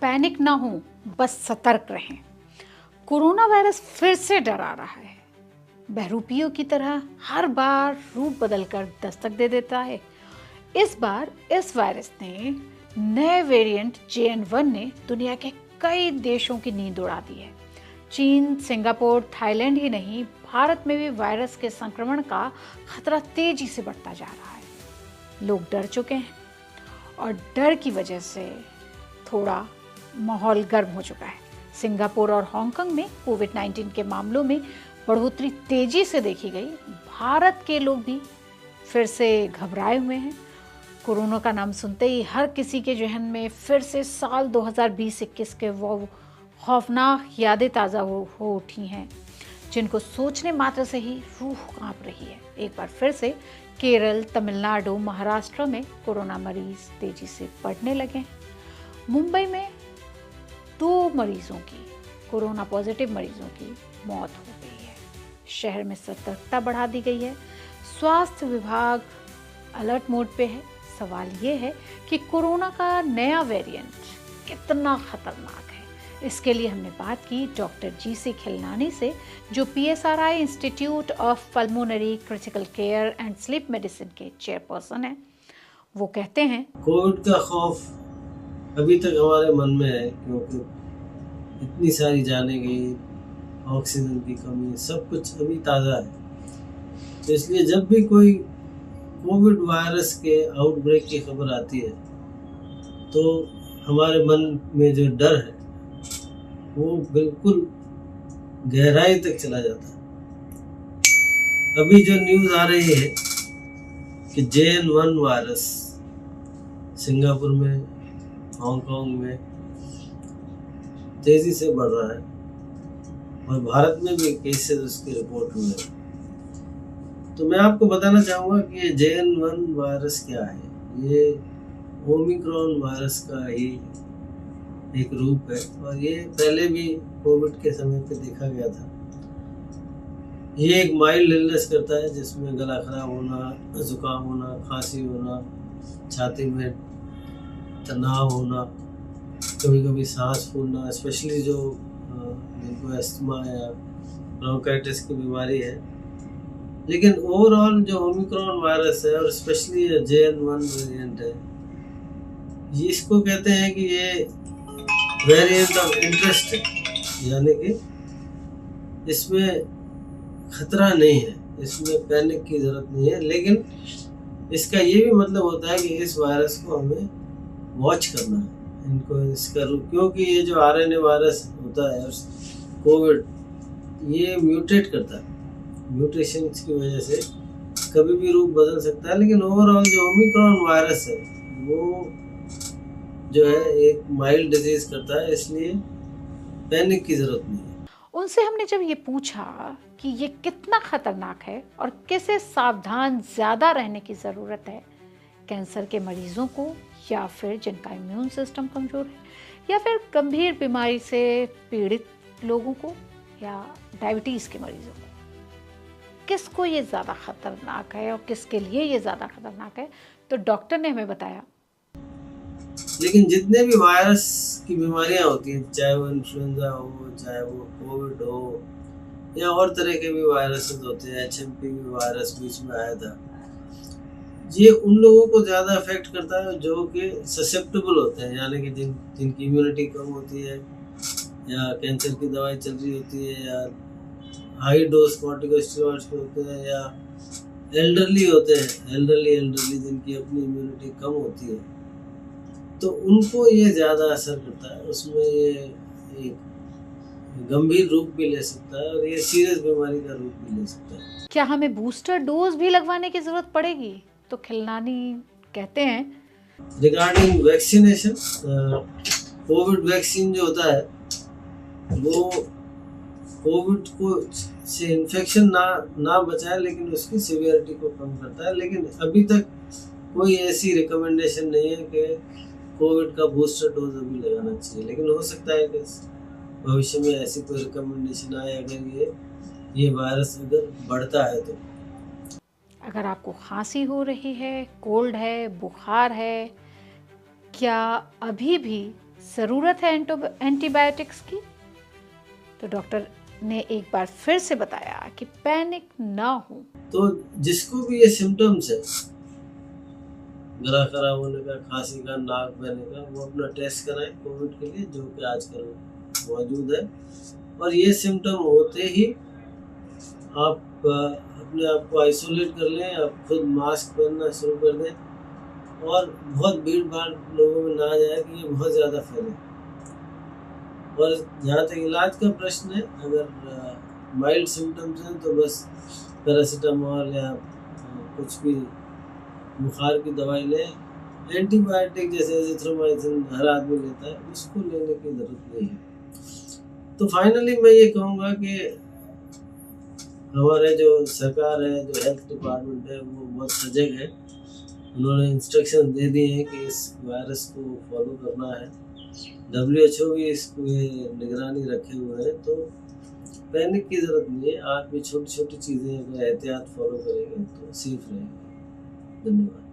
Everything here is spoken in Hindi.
पैनिक ना हो, बस सतर्क रहें। कोरोना वायरस फिर से डरा रहा है। बहरूपियों की तरह हर बार रूप बदलकर दस्तक दे देता है। इस बार इस वायरस ने नए वेरिएंट JN.1 ने दुनिया के कई देशों की नींद उड़ा दी है। चीन, सिंगापुर, थाईलैंड ही नहीं, भारत में भी वायरस के संक्रमण का खतरा तेजी से बढ़ता जा रहा है। लोग डर चुके हैं और डर की वजह से थोड़ा माहौल गर्म हो चुका है। सिंगापुर और हांगकांग में कोविड-19 के मामलों में बढ़ोतरी तेजी से देखी गई। भारत के लोग भी फिर से घबराए हुए हैं। कोरोना का नाम सुनते ही हर किसी के जहन में फिर से साल 2020-21 के वो खौफनाक यादें ताज़ा हो उठी हैं, जिनको सोचने मात्र से ही रूह कांप रही है। एक बार फिर से केरल, तमिलनाडु, महाराष्ट्र में कोरोना मरीज तेजी से बढ़ने लगे हैं। मुंबई में 2 मरीजों की, कोरोना पॉजिटिव मरीजों की मौत हो गई है। शहर में सतर्कता बढ़ा दी गई है। स्वास्थ्य विभाग अलर्ट मोड पे है। सवाल ये है कि कोरोना का नया वेरिएंट कितना खतरनाक है। इसके लिए हमने बात की डॉक्टर GC खिलनानी से, जो PSRI institute of pulmonary critical care and sleep medicine के चेयरपर्सन हैं। वो कहते हैं, कोविड का खौफ अभी तक हमारे मन में है, क्योंकि इतनी सारी जानें गई, ऑक्सीजन की कमी, सब कुछ अभी ताज़ा है। तो इसलिए जब भी कोई कोविड वायरस के आउटब्रेक की खबर आती है तो हमारे मन में जो डर है वो बिल्कुल गहराई तक चला जाता है। अभी जो न्यूज़ आ रही है कि JN.1 वायरस सिंगापुर में, हांगकांग में तेजी से बढ़ रहा है और भारत में भी केसेस उसकी रिपोर्ट हुए हैं। तो मैं आपको बताना चाहूँगा कि ये JN.1 वायरस क्या है। ये ओमिक्रॉन वायरस का ही एक रूप है और ये पहले भी कोविड के समय पे देखा गया था। ये एक माइल्ड इलनेस करता है, जिसमें गला खराब होना, जुकाम होना, खांसी होना, छाती में तनाव होना, कभी कभी सांस फूलना, स्पेशली जो जिनको अस्थमा या ब्रोंकाइटिस की बीमारी है। लेकिन ओवरऑल जो ओमिक्रॉन वायरस है और स्पेशली JN.1 वेरिएंट है, ये इसको कहते हैं कि ये वेरिएंट ऑफ इंटरेस्ट है, यानी कि इसमें खतरा नहीं है, इसमें पैनिक की ज़रूरत नहीं है। लेकिन इसका ये भी मतलब होता है कि इस वायरस को हमें वॉच करना है, इनको इसका रूप, क्योंकि ये जो RNA वायरस होता है कोविड, ये म्यूटेट करता है। म्यूटेशन की वजह से कभी भी रूप बदल सकता है। लेकिन ओवरऑल जो ओमिक्रॉन वायरस है वो जो है एक माइल्ड डिजीज करता है, इसलिए पैनिक की जरूरत नहीं है। उनसे हमने जब ये पूछा कि ये कितना खतरनाक है और कैसे सावधान ज़्यादा रहने की ज़रूरत है, कैंसर के मरीजों को या फिर जिनका इम्यून सिस्टम कमज़ोर है या फिर गंभीर बीमारी से पीड़ित लोगों को या डायबिटीज़ के मरीजों को, किसको ये ज़्यादा खतरनाक है और किसके लिए ये ज़्यादा खतरनाक है, तो डॉक्टर ने हमें बताया। लेकिन जितने भी वायरस की बीमारियां होती हैं, चाहे वो इन्फ्लुएंजा हो, चाहे वो कोविड हो या और तरह के भी वायरसेस होते हैं, HMPV वायरस बीच में आया था, ये उन लोगों को ज़्यादा अफेक्ट करता है जो कि ससेप्टेबल होते हैं, यानी कि जिनकी इम्यूनिटी कम होती है या कैंसर की दवाई चल रही होती है या हाई डोज कॉर्टिकोस्टेरॉइड्स पे होते हैं या एल्डरली होते हैं, एल्डरली जिनकी अपनी इम्यूनिटी कम होती है, तो उनको ये ज़्यादा असर करता है। उसमें ये एक गंभीर रूप भी ले सकता है और ये सीरियस बीमारी का रूप भी ले सकता है। क्या हमें बूस्टर डोज भी लगवाने की ज़रूरत पड़ेगी? तो खिलनानी कहते हैं, रिगार्डिंग वैक्सीनेशन, कोविड वैक्सीन जो होता है वो कोविड को से इन्फेक्शन ना बचाए, लेकिन उसकी सीवियरिटी को कम करता है। लेकिन अभी तक कोई ऐसी रिकमेंडेशन नहीं है कि कोविड का बूस्टर डोज अभी लगाना चाहिए। लेकिन हो सकता है कि भविष्य में ऐसी कोई रिकमेंडेशन आए, अगर ये वायरस अगर बढ़ता है तो। अगर आपको खांसी हो रही है, कोल्ड है, बुखार है, क्या अभी भी ज़रूरत है एंटीबायोटिक्स की? तो डॉक्टर ने एक बार फिर से बताया कि पैनिक ना हो। तो जिसको भी ये सिम्टम्स है, गला खराब होने का, खांसी का, नाक बहने का, वो अपना टेस्ट कराएं कोविड के लिए, जो कि आजकल मौजूद है। और ये सिम्टम होते ही आप अपने आप को आइसोलेट कर लें, आप खुद मास्क पहनना शुरू कर दें और बहुत भीड़ भाड़ लोगों में ना आ जाए कि ये बहुत ज़्यादा फैले। और जहाँ तक इलाज का प्रश्न है, अगर माइल्ड सिम्टम्स हैं तो बस पैरासीटामोल या कुछ भी बुखार की दवाई लें। एंटीबायोटिक जैसे एजिथ्रोमाइसिन हर आदमी लेता है, उसको लेने की ज़रूरत नहीं है। तो फाइनली मैं ये कहूँगा कि हमारे जो सरकार है, जो हेल्थ डिपार्टमेंट है, वो बहुत सजग है। उन्होंने इंस्ट्रक्शन दे दिए हैं कि इस वायरस को फॉलो करना है। WHO भी इसको निगरानी रखे हुए हैं। तो पैनिक की ज़रूरत नहीं है। आप ये छोटी छोटी चीज़ें अगर एहतियात फॉलो करेंगे तो सेफ रहेंगे। धन्यवाद।